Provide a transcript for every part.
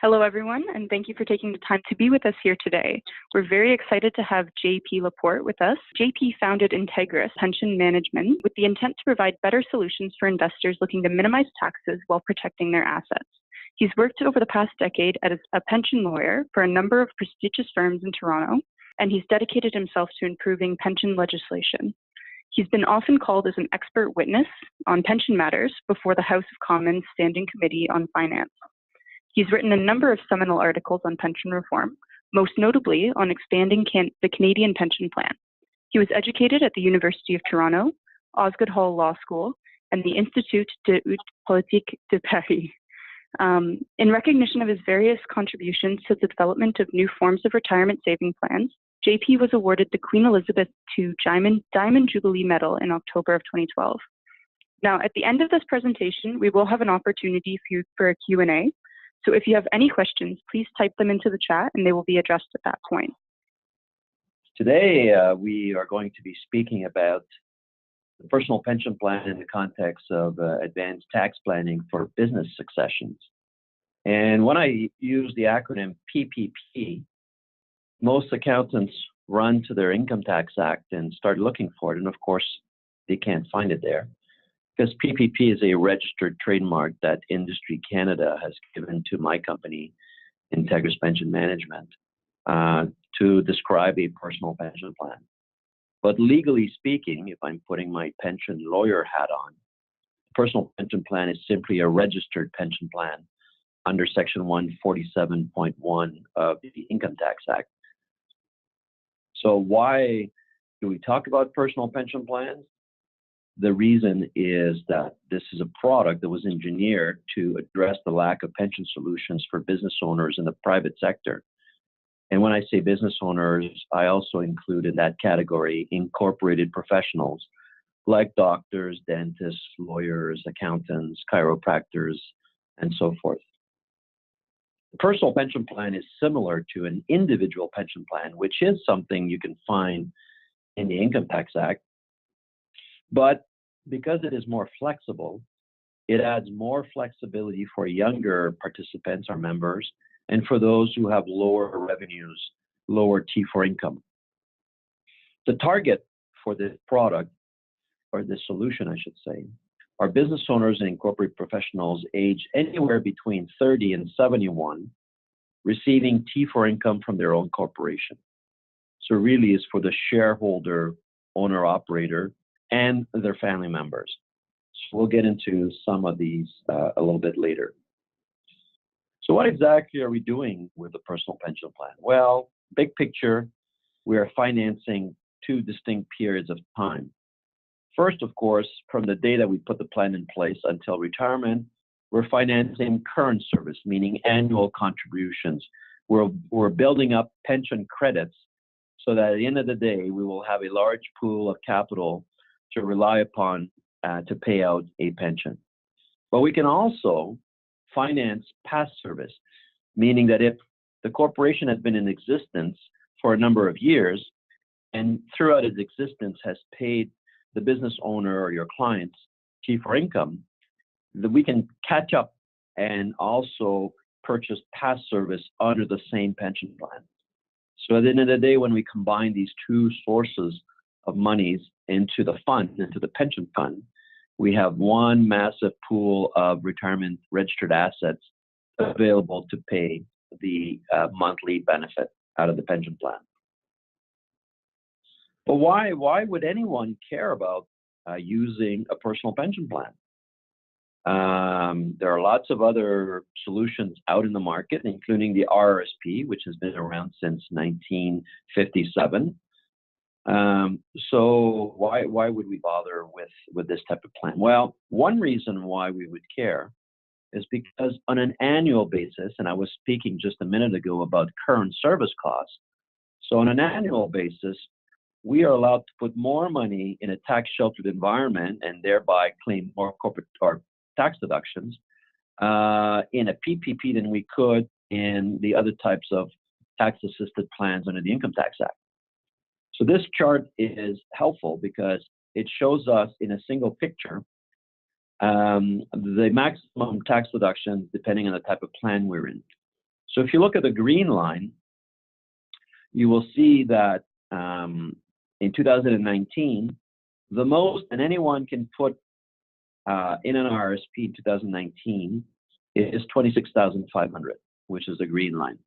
Hello, everyone, and thank you for taking the time to be with us here today. We're very excited to have JP Laporte with us. JP founded Integris Pension Management with the intent to provide better solutions for investors looking to minimize taxes while protecting their assets. He's worked over the past decade as a pension lawyer for a number of prestigious firms in Toronto, and he's dedicated himself to improving pension legislation. He's been often called as an expert witness on pension matters before the House of Commons Standing Committee on Finance. He's written a number of seminal articles on pension reform, most notably on expanding the Canadian pension plan. He was educated at the University of Toronto, Osgoode Hall Law School, and the Institut de Haute Politique de Paris. In recognition of his various contributions to the development of new forms of retirement saving plans, JP was awarded the Queen Elizabeth II Diamond Jubilee Medal in October of 2012. Now, at the end of this presentation, we will have an opportunity for a Q&A. So if you have any questions, please type them into the chat and they will be addressed at that point. Today, we are going to be speaking about the personal pension plan in the context of advanced tax planning for business successions. And when I use the acronym PPP, most accountants run to their Income Tax Act and start looking for it. And of course, they can't find it there, because PPP is a registered trademark that Industry Canada has given to my company, Integris Pension Management, to describe a personal pension plan. But legally speaking, if I'm putting my pension lawyer hat on, personal pension plan is simply a registered pension plan under Section 147.1 of the Income Tax Act. So why do we talk about personal pension plans? The reason is that this is a product that was engineered to address the lack of pension solutions for business owners in the private sector. And when I say business owners, I also include in that category incorporated professionals like doctors, dentists, lawyers, accountants, chiropractors, and so forth. The personal pension plan is similar to an individual pension plan, which is something you can find in the Income Tax Act. But because it is more flexible, it adds more flexibility for younger participants or members, and for those who have lower revenues, lower T4 income. The target for this product, or this solution, I should say, are business owners and incorporated professionals aged anywhere between 30 and 71, receiving T4 income from their own corporation. So really is for the shareholder, owner-operator, and their family members. So we'll get into some of these a little bit later. So what exactly are we doing with the personal pension plan? Well, big picture, we are financing two distinct periods of time. First, of course, from the day that we put the plan in place until retirement, we're financing current service, meaning annual contributions. We're building up pension credits so that at the end of the day, we will have a large pool of capital to rely upon to pay out a pension. But we can also finance past service, meaning that if the corporation has been in existence for a number of years and throughout its existence has paid the business owner or your clients T4 income, that we can catch up and also purchase past service under the same pension plan. So at the end of the day, when we combine these two sources of monies into the fund, into the pension fund, we have one massive pool of retirement registered assets available to pay the monthly benefit out of the pension plan. But why would anyone care about using a personal pension plan? There are lots of other solutions out in the market, including the RRSP, which has been around since 1957. So why would we bother with this type of plan? Well, one reason why we would care is because on an annual basis, and I was speaking just a minute ago about current service costs. So on an annual basis, we are allowed to put more money in a tax sheltered environment and thereby claim more corporate or tax deductions in a PPP than we could in the other types of tax assisted plans under the Income Tax Act. So this chart is helpful because it shows us in a single picture the maximum tax deductions depending on the type of plan we're in. So if you look at the green line, you will see that in 2019, the most that anyone can put in an RSP in 2019 is 26,500, which is the green line.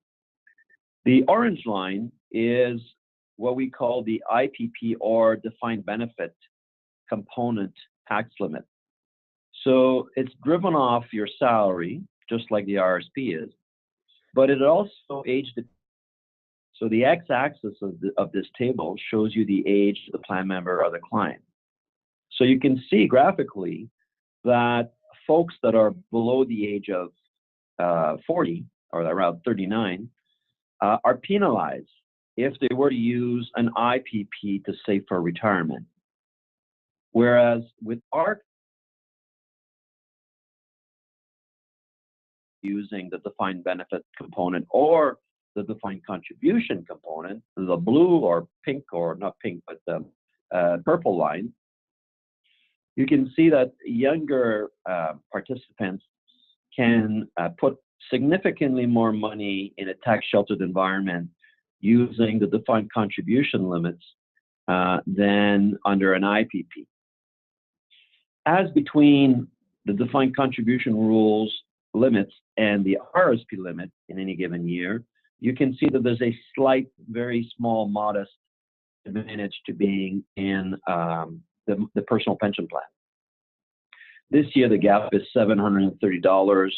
The orange line is what we call the IPP, or defined benefit component tax limit. So it's driven off your salary, just like the RSP is, but it also age. So the x-axis of this table shows you the age of the plan member or the client. So you can see graphically that folks that are below the age of 40 or around 39 are penalized if they were to use an IPP to save for retirement. Whereas with our using the defined benefit component or the defined contribution component, the blue or pink, or not pink, but the purple line, you can see that younger participants can put significantly more money in a tax-sheltered environment using the defined contribution limits than under an IPP. As between the defined contribution rules limits and the RSP limit in any given year, you can see that there's a slight, very small, modest advantage to being in the personal pension plan. This year, the gap is $730.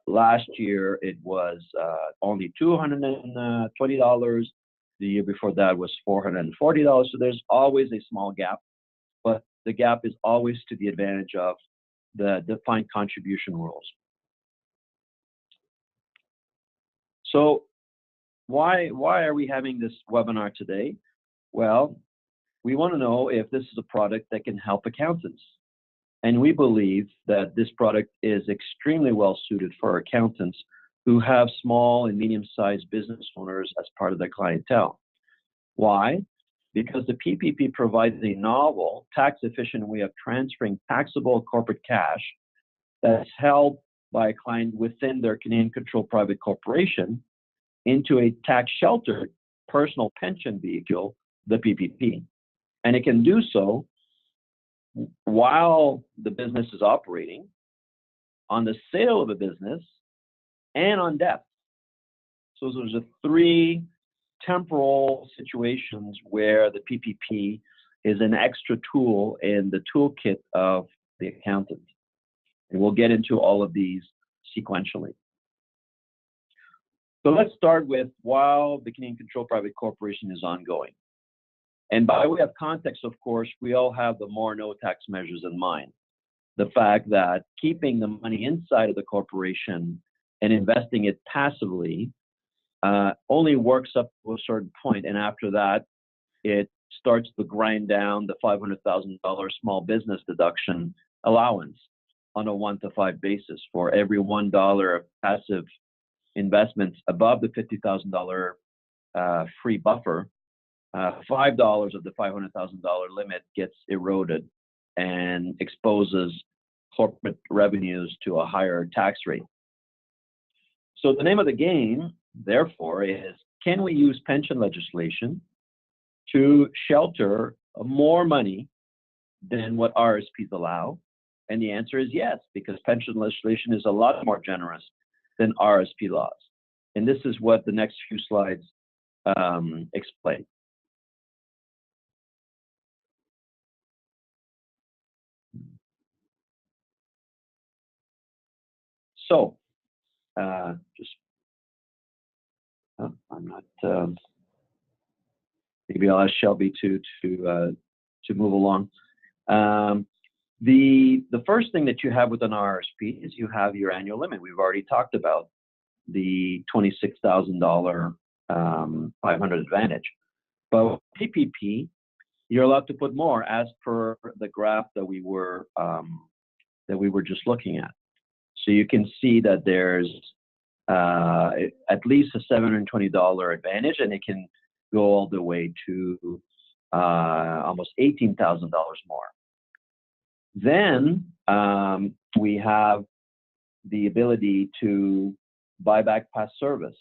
Last year, it was only $220. The year before that was $440. So there's always a small gap, but the gap is always to the advantage of the defined contribution rules. So why are we having this webinar today? Well, we want to know if this is a product that can help accountants. And we believe that this product is extremely well suited for accountants who have small and medium-sized business owners as part of their clientele. Why? Because the PPP provides a novel, tax-efficient way of transferring taxable corporate cash that's held by a client within their Canadian-controlled private corporation into a tax-sheltered personal pension vehicle, the PPP. And it can do so while the business is operating, on the sale of a business, and on death. So there's three temporal situations where the PPP is an extra tool in the toolkit of the accountant. And we'll get into all of these sequentially. So let's start with while the Canadian Controlled Private Corporation is ongoing. And by way of context, of course, we all have the more no tax measures in mind. The fact that keeping the money inside of the corporation and investing it passively only works up to a certain point, and after that, it starts to grind down the $500,000 small business deduction allowance on a 1 to 5 basis. For every $1 of passive investments above the $50,000 free buffer, $5 of the $500,000 limit gets eroded and exposes corporate revenues to a higher tax rate. So the name of the game, therefore, is can we use pension legislation to shelter more money than what RSPs allow? And the answer is yes, because pension legislation is a lot more generous than RSP laws. And this is what the next few slides explain. So, I'm not. Maybe I'll ask Shelby to move along. The first thing that you have with an RSP is you have your annual limit. We've already talked about the $26,000 500 advantage, but PPP, you're allowed to put more as per the graph that we were just looking at. So you can see that there's at least a $720 advantage, and it can go all the way to almost $18,000 more. Then we have the ability to buyback past service.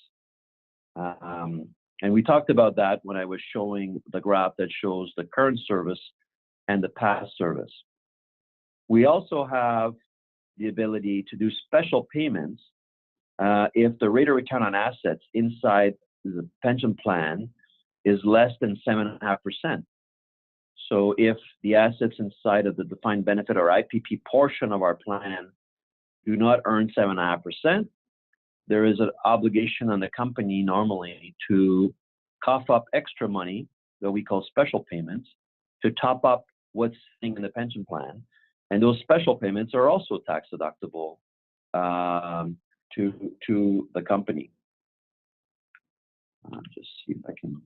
And we talked about that when I was showing the graph that shows the current service and the past service. We also have the ability to do special payments if the rate of return on assets inside the pension plan is less than 7.5%. So if the assets inside of the defined benefit or IPP portion of our plan do not earn 7.5%, there is an obligation on the company normally to cough up extra money that we call special payments to top up what's sitting in the pension plan. And those special payments are also tax deductible to the company. Just see if I can.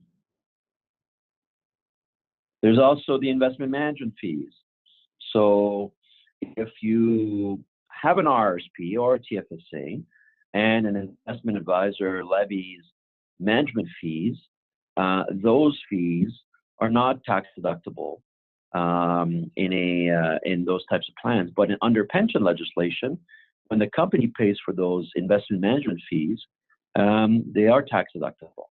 There's also the investment management fees. So if you have an RSP or a TFSA and an investment advisor levies management fees, those fees are not tax deductible in those types of plans. But under pension legislation, when the company pays for those investment management fees, they are tax deductible.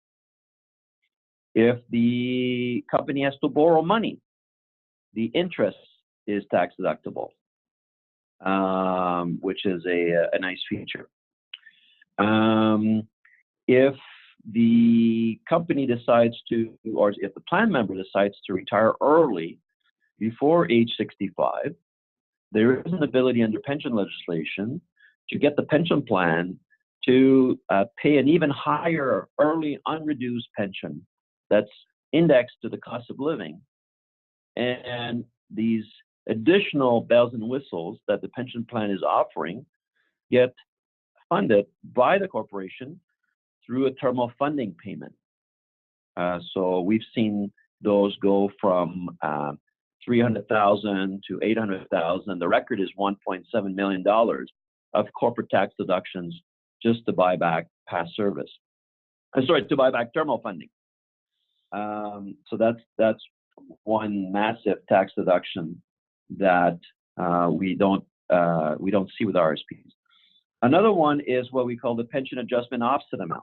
If the company has to borrow money, the interest is tax deductible, which is a nice feature. If the company decides to, or if the plan member decides to retire early before age 65, there is an ability under pension legislation to get the pension plan to pay an even higher early unreduced pension that's indexed to the cost of living. And these additional bells and whistles that the pension plan is offering get funded by the corporation through a terminal funding payment. So we've seen those go from $300,000 to $800,000. The record is $1.7 million of corporate tax deductions just to buy back past service. To buy back terminal funding. So that's one massive tax deduction that we don't see with RSPs. Another one is what we call the pension adjustment offset amount.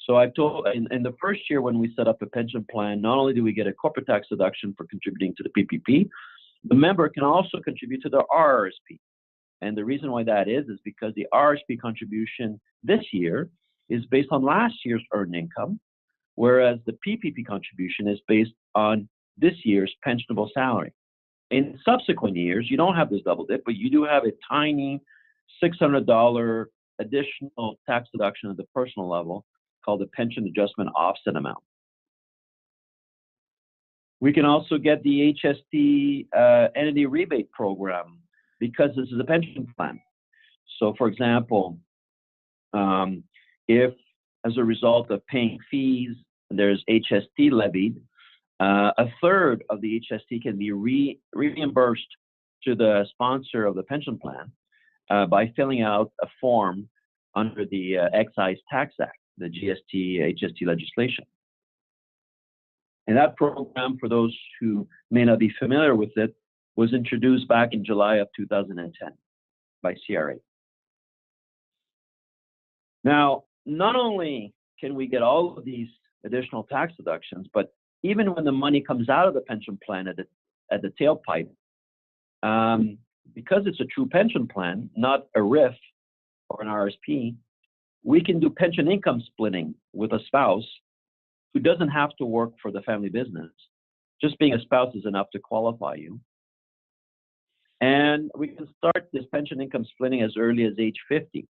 So I told in the first year when we set up a pension plan, not only do we get a corporate tax deduction for contributing to the PPP, the member can also contribute to the RRSP. And the reason why that is because the RRSP contribution this year is based on last year's earned income, whereas the PPP contribution is based on this year's pensionable salary. In subsequent years, you don't have this double dip, but you do have a tiny $600 additional tax deduction at the personal level called the pension adjustment offset amount. We can also get the HST entity rebate program because this is a pension plan. So for example, if as a result of paying fees, there's HST levied, a third of the HST can be reimbursed to the sponsor of the pension plan by filling out a form under the Excise Tax Act, the GST-HST legislation. And that program, for those who may not be familiar with it, was introduced back in July of 2010 by CRA. Now, not only can we get all of these additional tax deductions, but even when the money comes out of the pension plan at the tailpipe, because it's a true pension plan, not a RIF or an RSP, we can do pension income splitting with a spouse who doesn't have to work for the family business. Just being a spouse is enough to qualify you. And we can start this pension income splitting as early as age 50,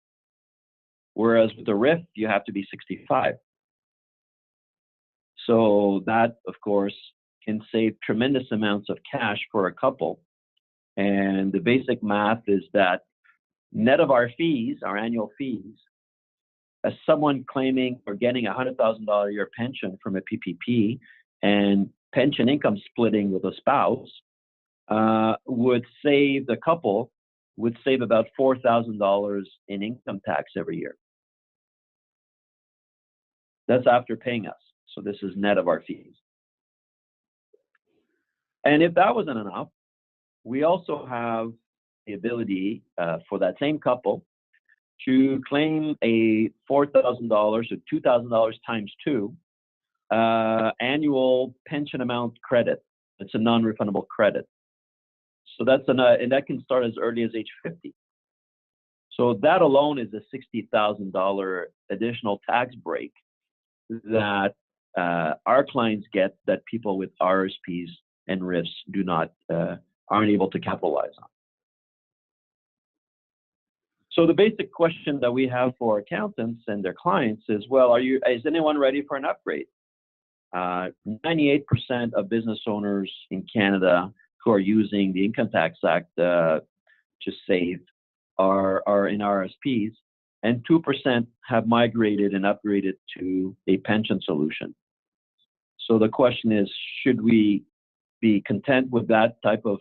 whereas with the RIF, you have to be 65. So that, of course, can save tremendous amounts of cash for a couple. And the basic math is that net of our fees, our annual fees, as someone claiming or getting a $100,000 a year pension from a PPP and pension income splitting with a spouse would save, the couple would save about $4,000 in income tax every year. That's after paying us. So this is net of our fees. And if that wasn't enough, we also have the ability for that same couple to claim a $4,000 or $2,000 times two annual pension amount credit. It's a non-refundable credit. So and that can start as early as age 50. So that alone is a $60,000 additional tax break that our clients get that people with RSPs and RIFs aren't able to capitalize on. So the basic question that we have for accountants and their clients is, well, is anyone ready for an upgrade? 98% of business owners in Canada who are using the Income Tax Act to save are in RSPs, and 2% have migrated and upgraded to a pension solution. So the question is, should we be content with that type of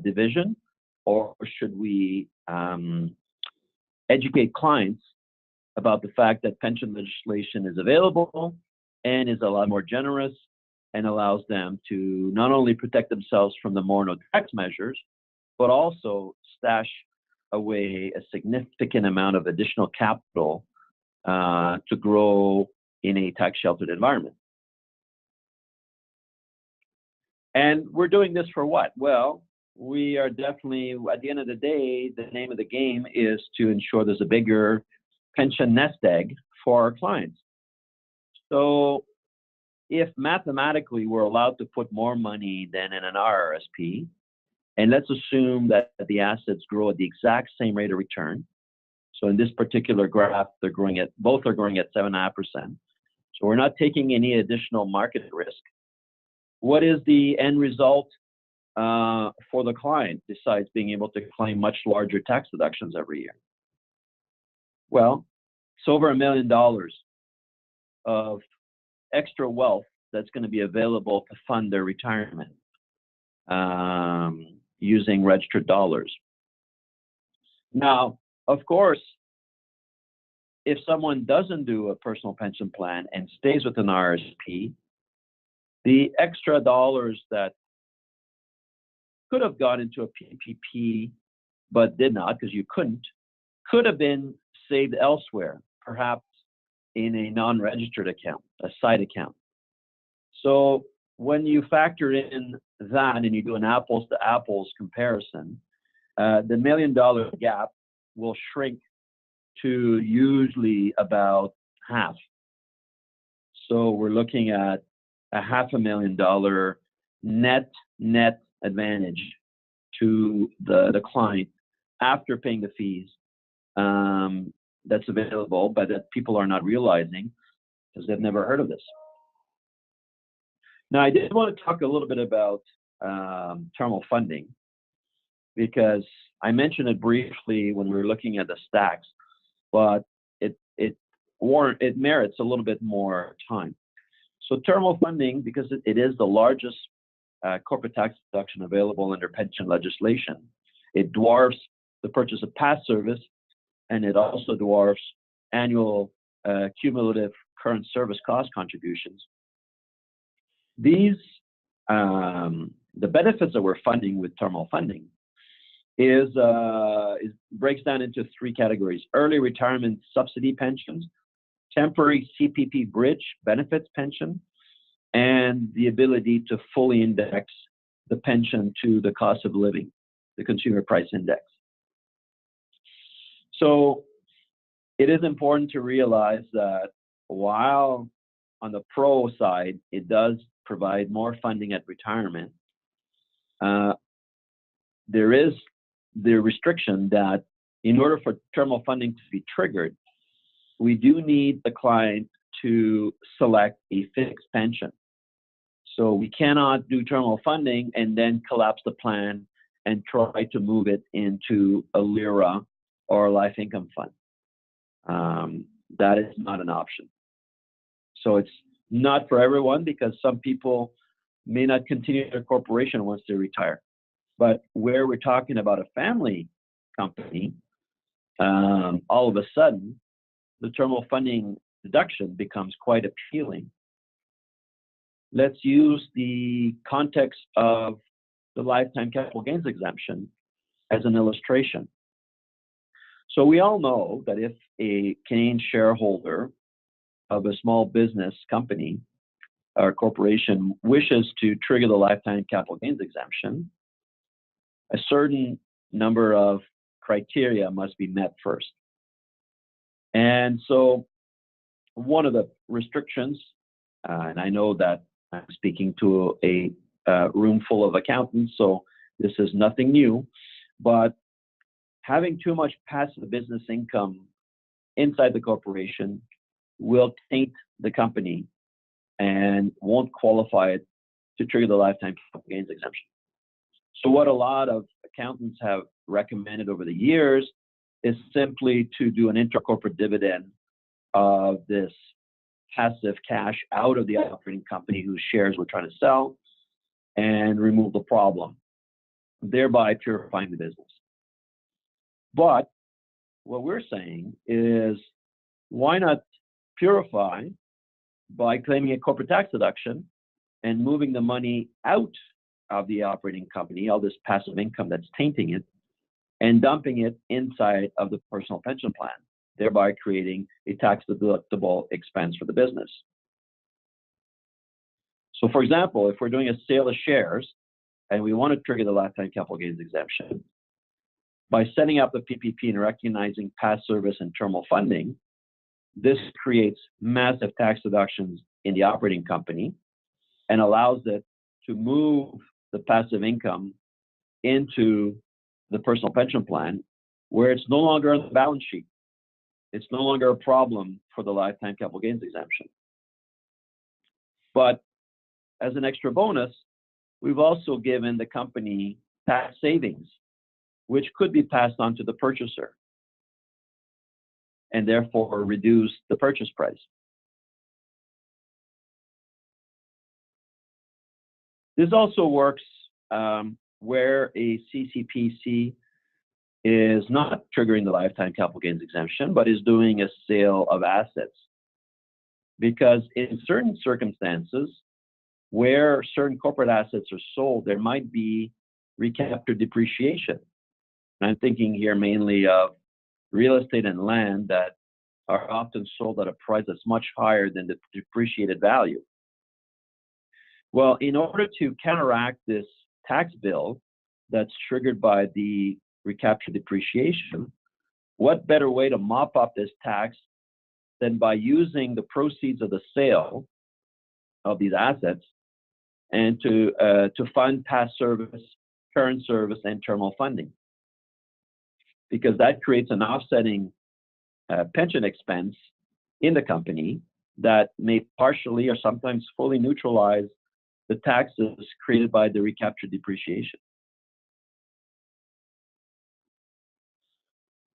division, or should we educate clients about the fact that pension legislation is available and is a lot more generous and allows them to not only protect themselves from the more no tax measures, but also stash away a significant amount of additional capital to grow in a tax sheltered environment. And we're doing this for what? Well, we are definitely, at the end of the day, the name of the game is to ensure there's a bigger pension nest egg for our clients. So if mathematically we're allowed to put more money than in an RRSP, and let's assume that the assets grow at the exact same rate of return. So in this particular graph, both are growing at 7.5%. So we're not taking any additional market risk. What is the end result for the client besides being able to claim much larger tax deductions every year? Well, it's over $1 million of extra wealth that's going to be available to fund their retirement using registered dollars. Now, of course, if someone doesn't do a personal pension plan and stays with an RSP, the extra dollars that could have gone into a PPP but did not, because you couldn't, could have been saved elsewhere, perhaps in a non-registered account, a side account. So when you factor in that and you do an apples to apples comparison, the $1 million gap will shrink to usually about half. So we're looking at a $500,000 net advantage to the client after paying the fees that's available, but that people are not realizing because they've never heard of this. Now, I did want to talk a little bit about terminal funding, because I mentioned it briefly when we were looking at the stacks, but it merits a little bit more time. So terminal funding, because it is the largest corporate tax deduction available under pension legislation, it dwarfs the purchase of past service, and it also dwarfs annual cumulative current service cost contributions. These, the benefits that we're funding with terminal funding breaks down into three categories: early retirement subsidy pensions, temporary CPP bridge benefits pension, and the ability to fully index the pension to the cost of living, the consumer price index. So it is important to realize that while on the pro side, it does provide more funding at retirement, there is the restriction that in order for terminal funding to be triggered, we do need the client to select a fixed pension. So we cannot do terminal funding and then collapse the plan and try to move it into a LIRA or a life income fund. That is not an option. So it's not for everyone, because some people may not continue their corporation once they retire. But where we're talking about a family company, all of a sudden, the terminal funding deduction becomes quite appealing. Let's use the context of the lifetime capital gains exemption as an illustration. So we all know that if a Canadian shareholder of a small business company or corporation wishes to trigger the lifetime capital gains exemption, a certain number of criteria must be met first. And so one of the restrictions, and I know that I'm speaking to a room full of accountants, so this is nothing new, but having too much passive business income inside the corporation will taint the company and won't qualify it to trigger the lifetime capital gains exemption. So what a lot of accountants have recommended over the years is simply to do an intra-corporate dividend of this passive cash out of the operating company whose shares we're trying to sell and remove the problem, thereby purifying the business. But what we're saying is, why not purify by claiming a corporate tax deduction and moving the money out of the operating company, all this passive income that's tainting it, and dumping it inside of the personal pension plan, thereby creating a tax-deductible expense for the business. So for example, if we're doing a sale of shares and we want to trigger the lifetime capital gains exemption, by setting up the PPP and recognizing past service and terminal funding, this creates massive tax deductions in the operating company and allows it to move the passive income into the personal pension plan, where it's no longer on the balance sheet. It's no longer a problem for the lifetime capital gains exemption. But as an extra bonus, we've also given the company tax savings, which could be passed on to the purchaser and therefore reduce the purchase price. This also works where a CCPC is not triggering the lifetime capital gains exemption, but is doing a sale of assets. Because in certain circumstances, where certain corporate assets are sold, there might be recaptured depreciation. And I'm thinking here mainly of real estate and land that are often sold at a price that's much higher than the depreciated value. Well, in order to counteract this tax bill that's triggered by the recaptured depreciation, what better way to mop up this tax than by using the proceeds of the sale of these assets and to fund past service, current service, and terminal funding? Because that creates an offsetting pension expense in the company that may partially or sometimes fully neutralize the taxes created by the recaptured depreciation.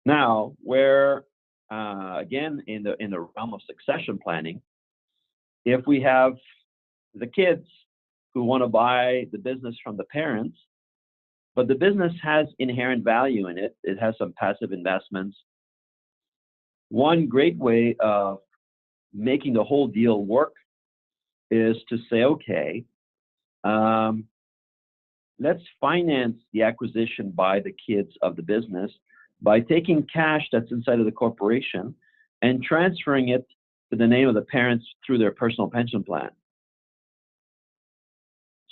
Now, where again in the realm of succession planning, if we have the kids who want to buy the business from the parents, but the business has inherent value in it, it has some passive investments. One great way of making the whole deal work is to say, okay, let's finance the acquisition by the kids of the business by taking cash that's inside of the corporation and transferring it to the name of the parents through their personal pension plan.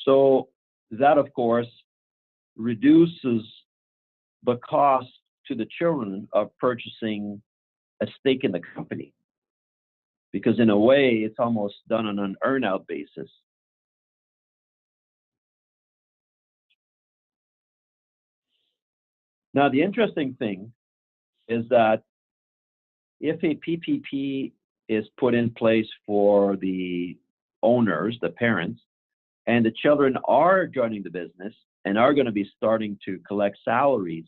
So that, of course, reduces the cost to the children of purchasing a stake in the company, because in a way, it's almost done on an earn-out basis. Now, the interesting thing is that if a PPP is put in place for the owners, the parents, and the children are joining the business and are going to be starting to collect salaries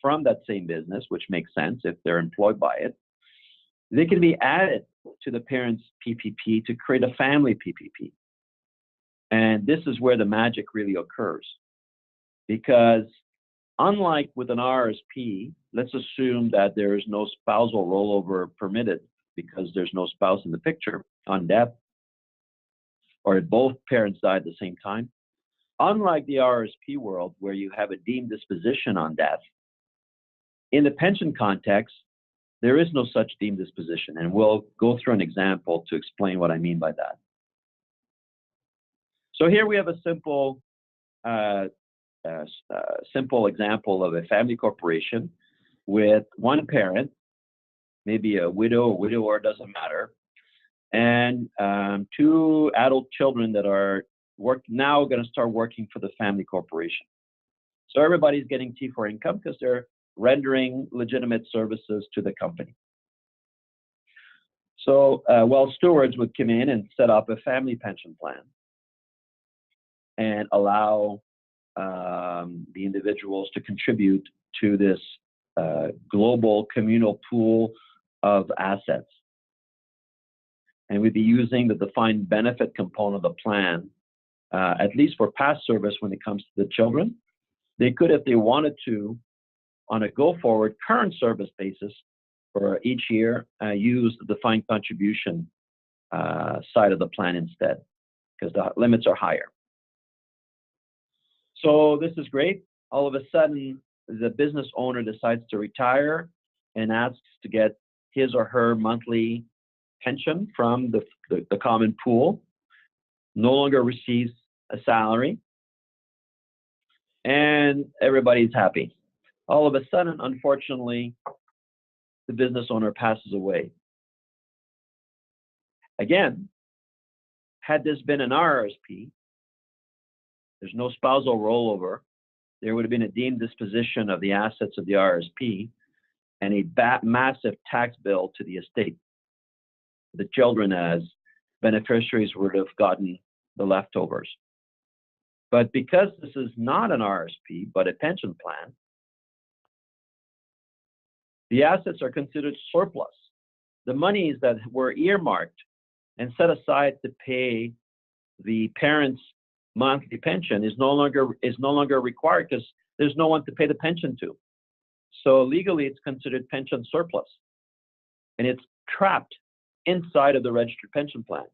from that same business, which makes sense if they're employed by it, they can be added to the parents' PPP to create a family PPP. And this is where the magic really occurs. Because unlike with an RSP, let's assume that there is no spousal rollover permitted because there's no spouse in the picture on death, or if both parents die at the same time. Unlike the RSP world, where you have a deemed disposition on death, In the pension context, there is no such deemed disposition, and we'll go through an example to explain what I mean by that. So here we have a simple example of a family corporation with one parent, maybe a widow or widower, doesn't matter, and two adult children that are now going to start working for the family corporation. So everybody's getting T4 income because they're rendering legitimate services to the company. So stewards would come in and set up a family pension plan and allow the individuals to contribute to this global communal pool of assets. And we'd be using the defined benefit component of the plan, at least for past service when it comes to the children. They could, if they wanted to, on a go-forward current service basis for each year, use the defined contribution side of the plan instead, because the limits are higher. So this is great. All of a sudden, the business owner decides to retire and asks to get his or her monthly pension from the common pool, no longer receives a salary, and everybody's happy. All of a sudden, unfortunately, the business owner passes away. Again, had this been an RRSP, there's no spousal rollover, there would have been a deemed disposition of the assets of the RRSP and a massive tax bill to the estate. The children, as beneficiaries, would have gotten the leftovers. But because this is not an RRSP, but a pension plan, the assets are considered surplus. The monies that were earmarked and set aside to pay the parents' monthly pension is no longer required because there's no one to pay the pension to. So legally, it's considered pension surplus, and it's trapped inside of the registered pension plan.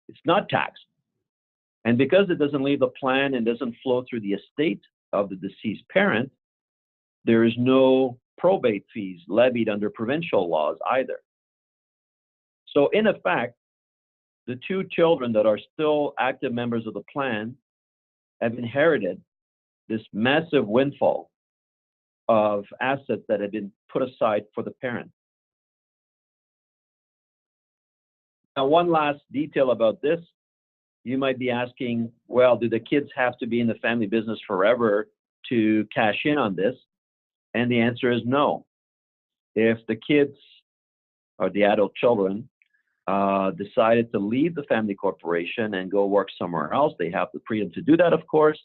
It's not taxed. And because it doesn't leave the plan and doesn't flow through the estate of the deceased parent, there is no probate fees levied under provincial laws either. So in effect, the two children that are still active members of the plan have inherited this massive windfall of assets that have been put aside for the parent. Now, one last detail about this. You might be asking, well, do the kids have to be in the family business forever to cash in on this? And the answer is no. If the kids or the adult children decided to leave the family corporation and go work somewhere else, they have the freedom to do that, of course.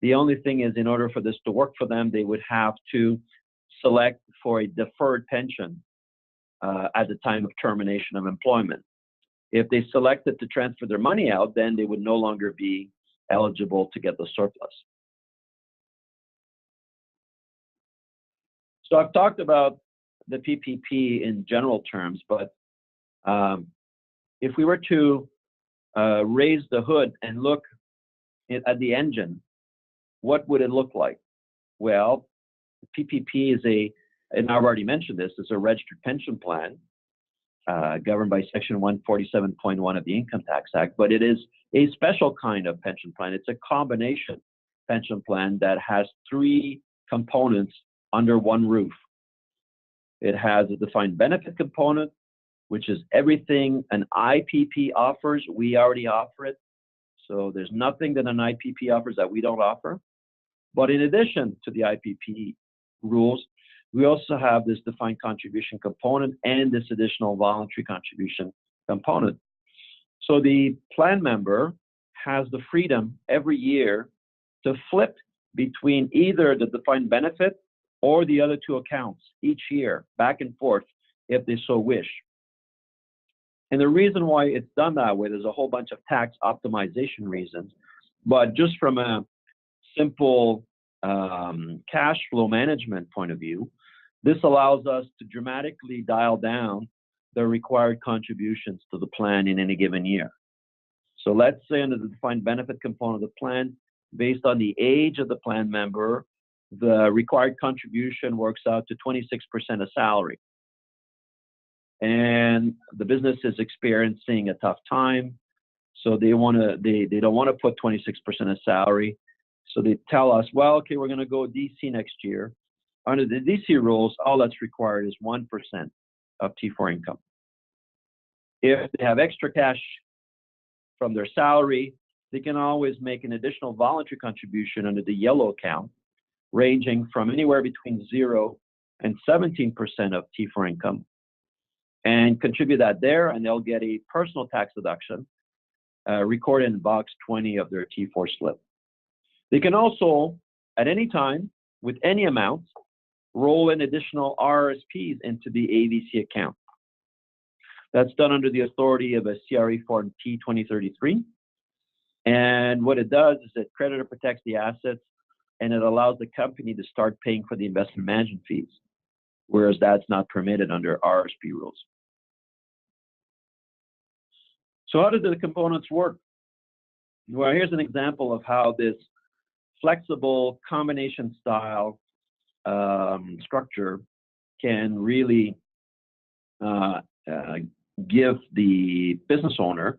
The only thing is, in order for this to work for them, they would have to select for a deferred pension at the time of termination of employment. If they selected to transfer their money out, then they would no longer be eligible to get the surplus. So I've talked about the PPP in general terms, but if we were to raise the hood and look at the engine, what would it look like? Well, the PPP is and I've already mentioned this, is a registered pension plan governed by Section 147.1 of the Income Tax Act, but it is a special kind of pension plan. It's a combination pension plan that has three components under one roof. It has a defined benefit component, which is everything an IPP offers. We already offer it. So there's nothing that an IPP offers that we don't offer. But in addition to the IPP rules, we also have this defined contribution component and this additional voluntary contribution component. So the plan member has the freedom every year to flip between either the defined benefit or the other two accounts each year, back and forth, if they so wish. And the reason why it's done that way, there's a whole bunch of tax optimization reasons, but just from a simple cash flow management point of view, this allows us to dramatically dial down the required contributions to the plan in any given year. So let's say under the defined benefit component of the plan, based on the age of the plan member the required contribution works out to 26% of salary. And the business is experiencing a tough time, so they don't want to put 26% of salary. So they tell us, well, okay, we're going to go DC next year. Under the DC rules, all that's required is 1% of T4 income. If they have extra cash from their salary, they can always make an additional voluntary contribution under the yellow account, ranging from anywhere between 0 and 17% of T4 income, and contribute that there, and they'll get a personal tax deduction recorded in box 20 of their T4 slip. They can also, at any time, with any amount, roll in additional RRSPs into the AVC account. That's done under the authority of a CRA Form T2033. And what it does is that creditor protects the assets, and it allows the company to start paying for the investment management fees, whereas that's not permitted under RRSP rules. So how do the components work? Well, here's an example of how this flexible combination style structure can really give the business owner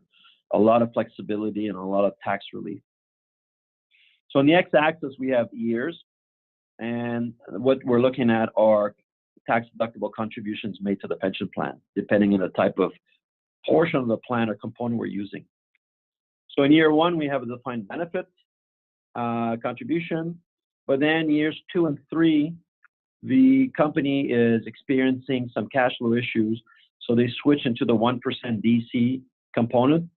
a lot of flexibility and a lot of tax relief. So on the x-axis, we have years, and what we're looking at are tax-deductible contributions made to the pension plan, depending on the type of portion of the plan or component we're using. So in year 1, we have a defined benefit contribution, but then years 2 and 3, the company is experiencing some cash flow issues, so they switch into the 1% DC component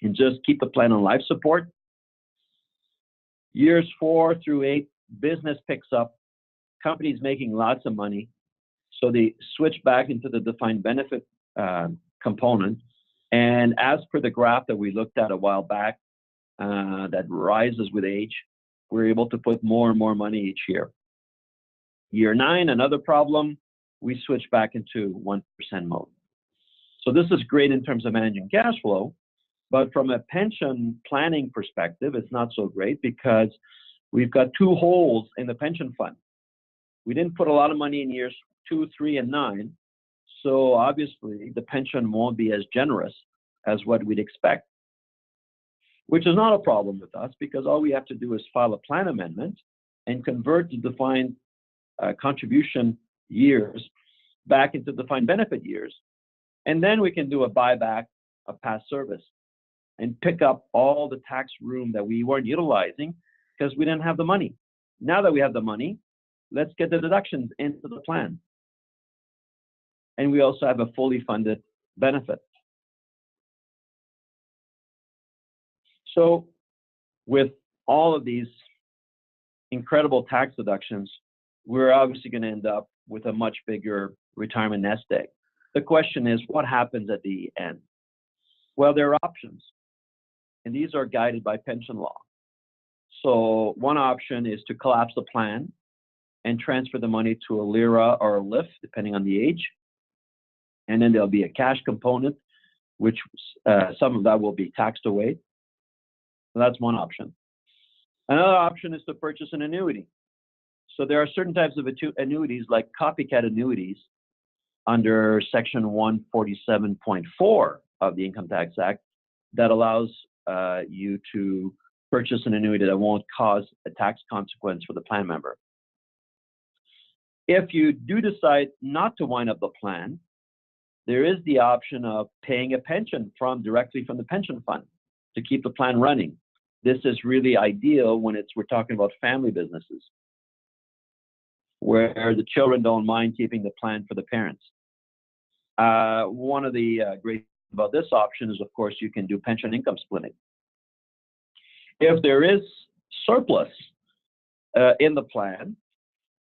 and just keep the plan on life support. Years 4 through 8, business picks up, companies making lots of money, so they switch back into the defined benefit component. And as per the graph that we looked at a while back, that rises with age, we're able to put more and more money each year. Year 9, another problem, we switch back into 1% mode. So this is great in terms of managing cash flow, but from a pension planning perspective, it's not so great because we've got 2 holes in the pension fund. We didn't put a lot of money in years 2, 3, and 9, so obviously the pension won't be as generous as what we'd expect, which is not a problem with us because all we have to do is file a plan amendment and convert the defined contribution years back into defined benefit years. And then we can do a buyback of past service and pick up all the tax room that we weren't utilizing because we didn't have the money. Now that we have the money, let's get the deductions into the plan. And we also have a fully funded benefit. So with all of these incredible tax deductions, we're obviously going to end up with a much bigger retirement nest egg. The question is, what happens at the end? Well, there are options, and these are guided by pension law. So one option is to collapse the plan and transfer the money to a LIRA or a LIF, depending on the age. And then there'll be a cash component, which some of that will be taxed away. So that's one option. Another option is to purchase an annuity. So there are certain types of annuities, like copycat annuities, under Section 147.4 of the Income Tax Act, that allows you to purchase an annuity that won't cause a tax consequence for the plan member. If you do decide not to wind up the plan, there is the option of paying a pension directly from the pension fund to keep the plan running. This is really ideal when we're talking about family businesses, where the children don't mind keeping the plan for the parents. One of the great things about this option is, of course, you can do pension income splitting. If there is surplus in the plan,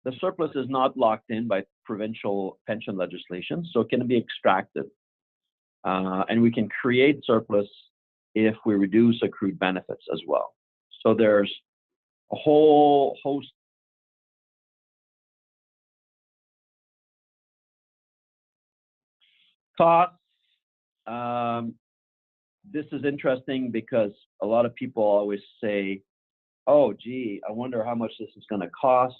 the surplus is not locked in by provincial pension legislation, so it can be extracted. And we can create surplus if we reduce accrued benefits as well. So there's a whole host costs. This is interesting because a lot of people always say, oh, gee, I wonder how much this is going to cost.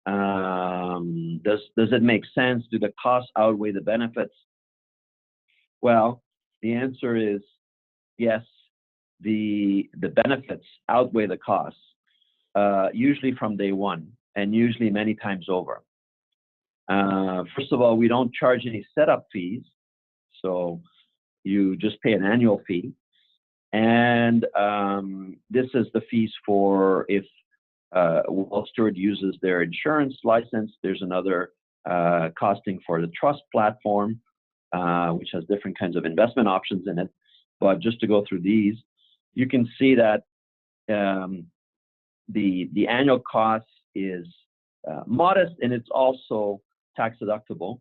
Does it make sense? Do the costs outweigh the benefits? Well, the answer is yes. The benefits outweigh the costs, usually from day one, and usually many times over. First of all, we don't charge any setup fees, so you just pay an annual fee. And this is the fees for if Wealth Steward uses their insurance license. There's another costing for the trust platform, which has different kinds of investment options in it. But just to go through these, you can see that the annual cost is modest, and it's also tax deductible,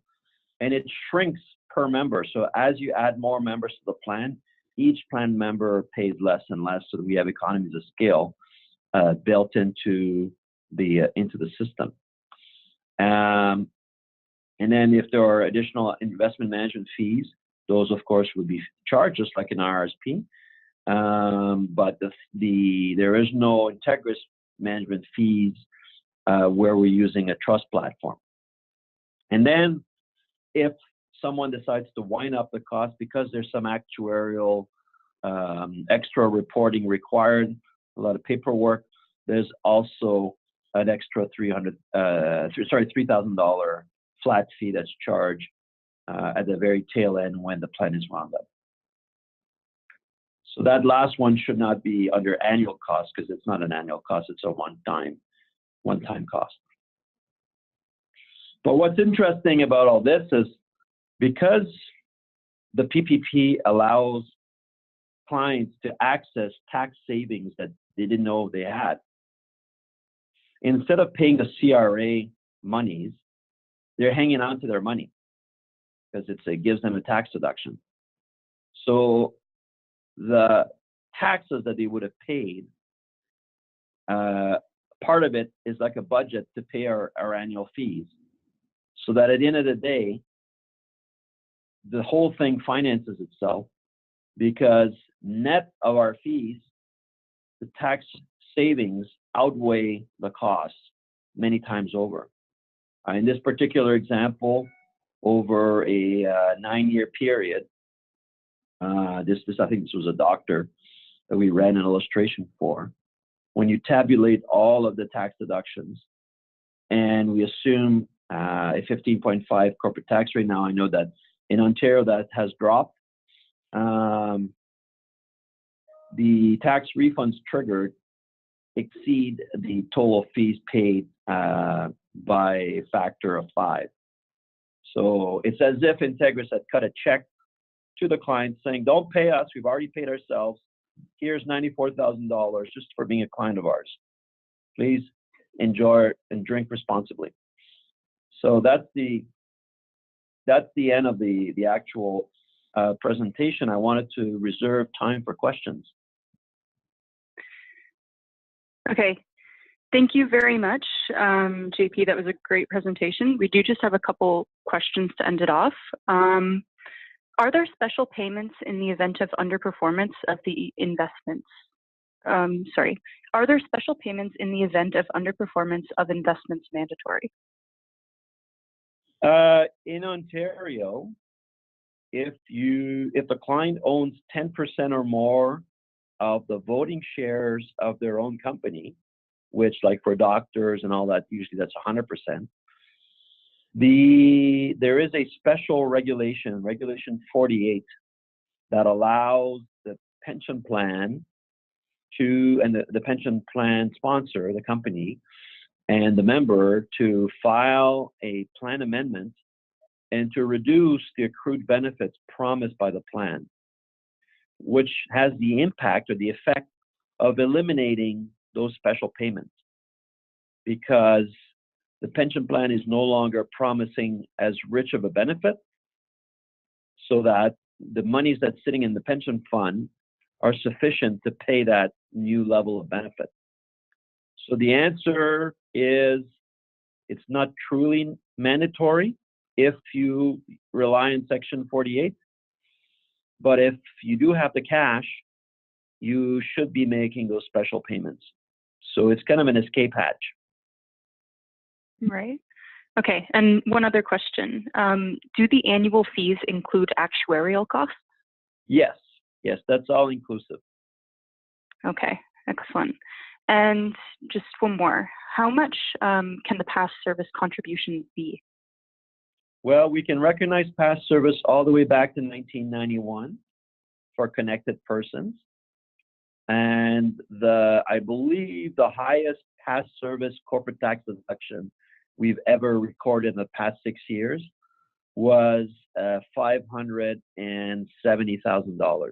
and it shrinks per member. So as you add more members to the plan, each plan member pays less and less, so that we have economies of scale built into the system. And then if there are additional investment management fees, those of course would be charged just like an RSP. But there is no Integris management fees where we're using a trust platform. And then if someone decides to wind up the cost because there's some actuarial extra reporting required, a lot of paperwork, there's also an extra $3,000 flat fee that's charged at the very tail end when the plan is wound up. So that last one should not be under annual cost because it's not an annual cost, it's a one-time cost. But what's interesting about all this is because the PPP allows clients to access tax savings that they didn't know they had, instead of paying the CRA monies, they're hanging on to their money because it gives them a tax deduction. So the taxes that they would have paid, part of it is like a budget to pay our annual fees, so that at the end of the day, the whole thing finances itself, because net of our fees, the tax savings outweigh the costs many times over. In this particular example, over a 9-year period, I think this was a doctor that we ran an illustration for. When you tabulate all of the tax deductions, and we assume a 15.5 corporate tax rate. Now I know that in Ontario that has dropped. The tax refunds triggered exceed the total fees paid by a factor of 5. So it's as if Integris had cut a check to the client saying, don't pay us, we've already paid ourselves. Here's $94,000 just for being a client of ours. Please enjoy and drink responsibly. So that's the end of the actual presentation. I wanted to reserve time for questions. Okay, thank you very much, JP. That was a great presentation. We do just have a couple questions to end it off. Are there special payments in the event of underperformance of the investments? Are there special payments in the event of underperformance of investments mandatory? In Ontario, if the client owns 10% or more of the voting shares of their own company, which like for doctors and all that, usually that's 100%. There is a special regulation, Regulation 48, that allows the pension plan and the pension plan sponsor, the company, and the member to file a plan amendment and to reduce the accrued benefits promised by the plan, which has the impact or the effect of eliminating those special payments, because the pension plan is no longer promising as rich of a benefit, so that the monies that's sitting in the pension fund are sufficient to pay that new level of benefit. So the answer is it's not truly mandatory if you rely on Section 48, but if you do have the cash, you should be making those special payments. So it's kind of an escape hatch. Right. Okay. And one other question. Do the annual fees include actuarial costs? Yes, yes, that's all inclusive. Okay. Excellent. And just one more. How much can the past service contributions be? Well, we can recognize past service all the way back to 1991 for connected persons. And I believe the highest past service corporate tax deduction we've ever recorded in the past 6 years was $570,000.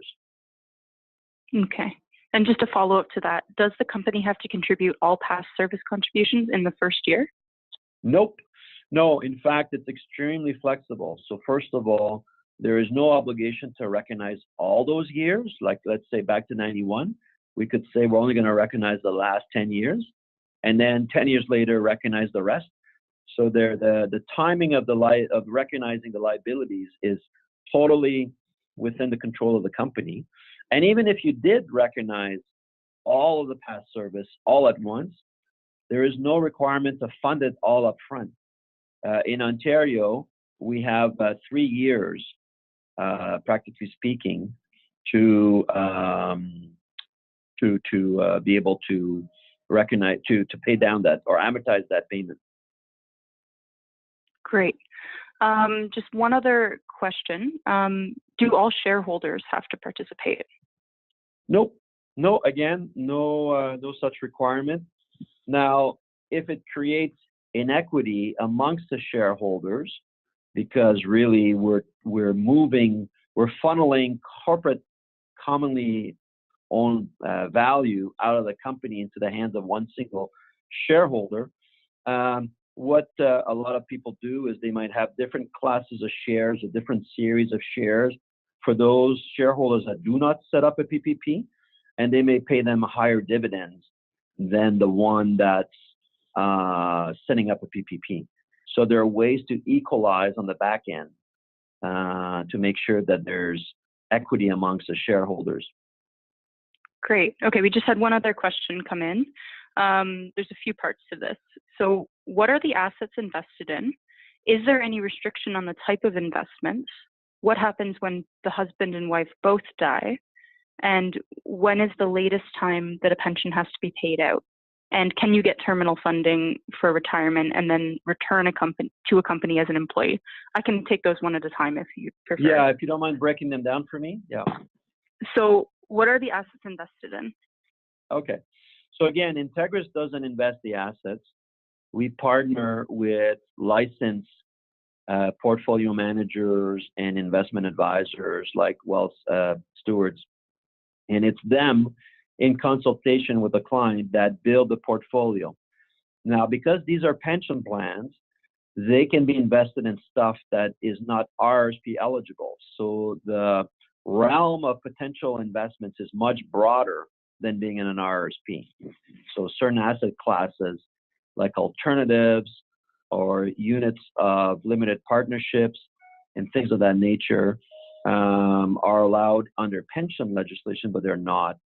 Okay. And just a follow up to that, does the company have to contribute all past service contributions in the first year? Nope. No, in fact, it's extremely flexible. So first of all, there is no obligation to recognize all those years. Like let's say back to 91, we could say we're only going to recognize the last 10 years, and then 10 years later recognize the rest. So the timing of recognizing the liabilities is totally within the control of the company. And even if you did recognize all of the past service all at once, there is no requirement to fund it all up front. In Ontario, we have 3 years, practically speaking, to be able to recognize to pay down that or amortize that payment. Great. Just one other question. Do all shareholders have to participate? Nope. No, again, no such requirement. Now, if it creates inequity amongst the shareholders, because really we're funneling corporate commonly owned value out of the company into the hands of one single shareholder. What a lot of people do is they might have different classes of shares, a different series of shares for those shareholders that do not set up a PPP, and they may pay them higher dividends than the one that's setting up a PPP. So there are ways to equalize on the back end to make sure that there's equity amongst the shareholders. Great. Okay, we just had one other question come in. There's a few parts to this. So what are the assets invested in? Is there any restriction on the type of investments? What happens when the husband and wife both die? And when is the latest time that a pension has to be paid out? And can you get terminal funding for retirement and then return to a company as an employee? I can take those one at a time if you prefer. Yeah, if you don't mind breaking them down for me. Yeah. So what are the assets invested in? Okay. So again, Integris doesn't invest the assets. We partner with licensed portfolio managers and investment advisors like wealth stewards. And it's them in consultation with the client that build the portfolio. Now, because these are pension plans, they can be invested in stuff that is not RRSP eligible. So the realm of potential investments is much broader than being in an RRSP. So certain asset classes like alternatives or units of limited partnerships and things of that nature are allowed under pension legislation, but they're not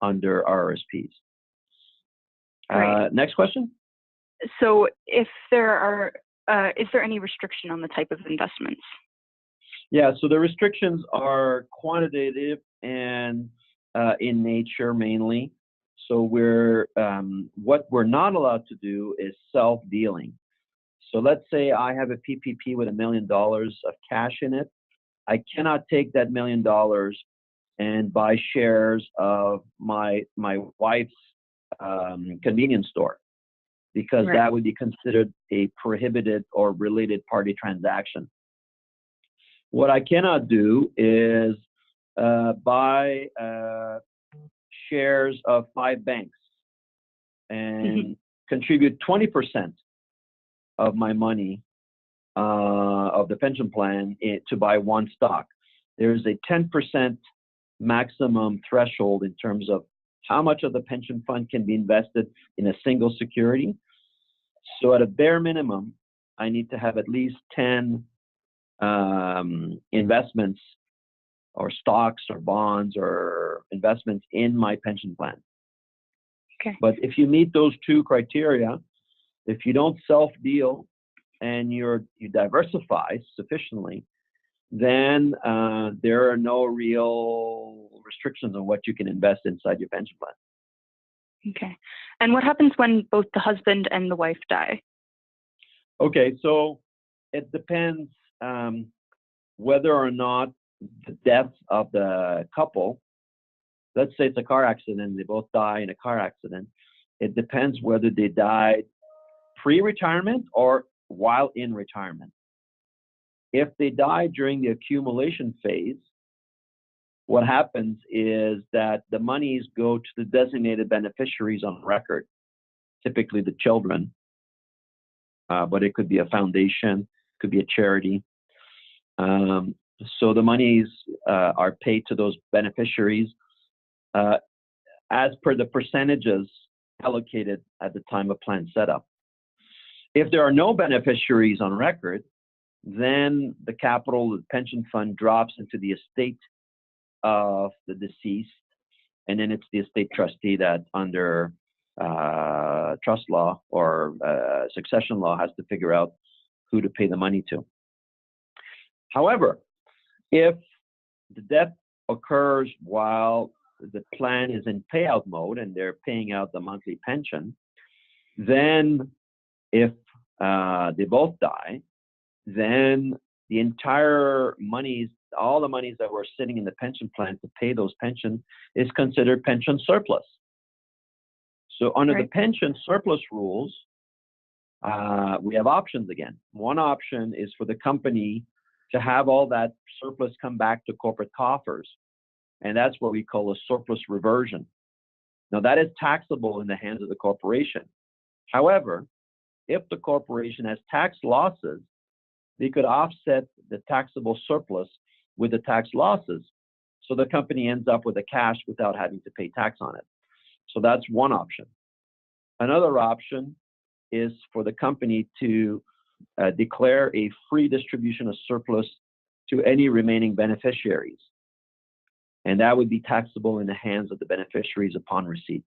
under RRSPs. Next question. So if there are, is there any restriction on the type of investments? Yeah, so the restrictions are quantitative and in nature mainly. So what we're not allowed to do is self-dealing. So let's say I have a PPP with $1 million of cash in it. I cannot take that $1 million and buy shares of my wife's convenience store, because Right. that would be considered a prohibited or related party transaction. What I cannot do is buy shares of 5 banks and contribute 20% of my money of the pension plan to buy one stock. There's a 10% maximum threshold in terms of how much of the pension fund can be invested in a single security. So at a bare minimum, I need to have at least 10 investments or stocks or bonds or investments in my pension plan. Okay. But if you meet those two criteria, if you don't self-deal and you diversify sufficiently, then there are no real restrictions on what you can invest inside your pension plan. Okay. And what happens when both the husband and the wife die? Okay, so it depends whether or not the death of the couple, let's say it's a car accident, they both die in a car accident. It depends whether they died pre-retirement or while in retirement. If they die during the accumulation phase, what happens is that the monies go to the designated beneficiaries on record, typically the children, but it could be a foundation, could be a charity. So the monies are paid to those beneficiaries as per the percentages allocated at the time of plan setup. If there are no beneficiaries on record, then the capital, the pension fund drops into the estate of the deceased, and then it's the estate trustee that under trust law or succession law has to figure out who to pay the money to. However, if the death occurs while the plan is in payout mode and they're paying out the monthly pension, then if they both die, then the entire monies, all the monies that were sitting in the pension plan to pay those pensions is considered pension surplus. So under the pension surplus rules, we have options again. One option is for the company to have all that surplus come back to corporate coffers. And that's what we call a surplus reversion. Now that is taxable in the hands of the corporation. However, if the corporation has tax losses, they could offset the taxable surplus with the tax losses. So the company ends up with the cash without having to pay tax on it. So that's one option. Another option is for the company to declare a free distribution of surplus to any remaining beneficiaries. And that would be taxable in the hands of the beneficiaries upon receipt.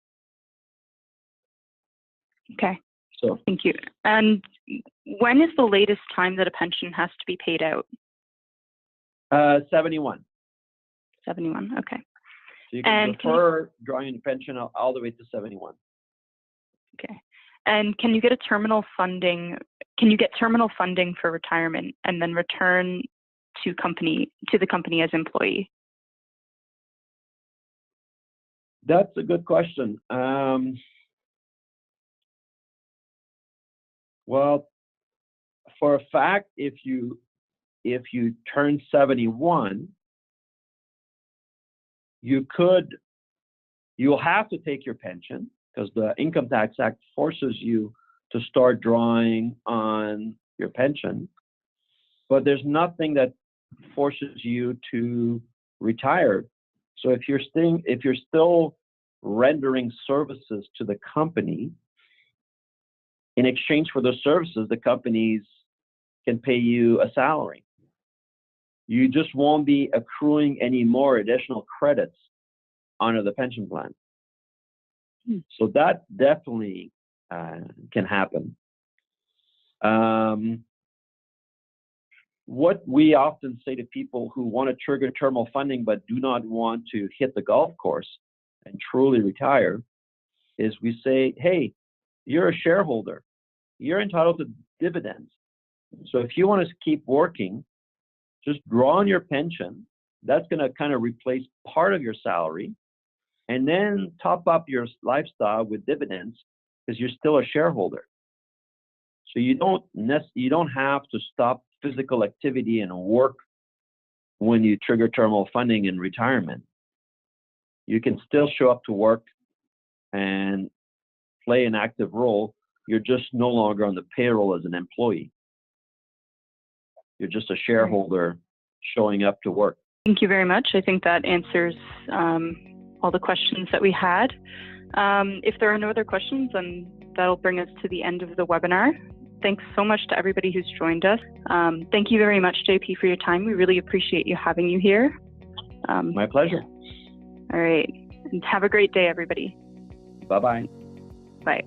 Okay. So, thank you. And when is the latest time that a pension has to be paid out? 71. 71, okay. So you can defer drawing a pension all the way to 71. Okay. And can you get terminal funding for retirement and then return to the company as employee? That's a good question. Well, for a fact, if you turn 71, you'll have to take your pension because the Income Tax Act forces you to start drawing on your pension. But there's nothing that forces you to retire. So if you're still rendering services to the company, in exchange for those services, the companies can pay you a salary. You just won't be accruing any more additional credits under the pension plan. So that definitely can happen. What we often say to people who want to trigger terminal funding but do not want to hit the golf course and truly retire is we say, hey, you're a shareholder. You're entitled to dividends. So if you want to keep working, just draw on your pension. That's going to kind of replace part of your salary, and then top up your lifestyle with dividends because you're still a shareholder. So you don't have to stop physical activity and work when you trigger terminal funding in retirement. You can still show up to work and play an active role. You're just no longer on the payroll as an employee. You're just a shareholder showing up to work. Thank you very much. I think that answers all the questions that we had. If there are no other questions, then that'll bring us to the end of the webinar. Thanks so much to everybody who's joined us. Thank you very much, JP, for your time. We really appreciate having you here. My pleasure. All right. And have a great day, everybody. Bye-bye. Bye.